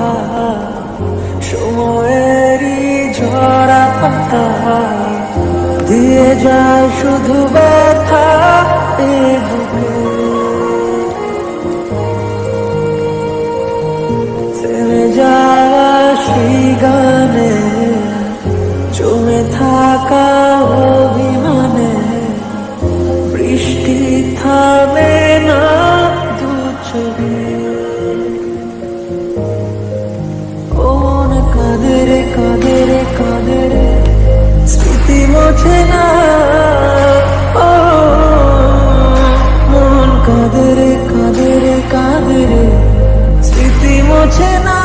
কথা, সময়েরই ঝরা পাতা দিয়ে যায় শুধু ব্যথা এ বুকে। থেমে যাওয়া সেই গানে, জমে থাকা অভিমানে, বৃষ্টি থামে না দু চোখে। ও মন কাঁদে রে কাঁদে রে কাঁদে রে, স্মৃতি মোছে না। ও মন কাঁদে রে কাঁদে রে কাঁদে রে, স্মৃতি মোছে না।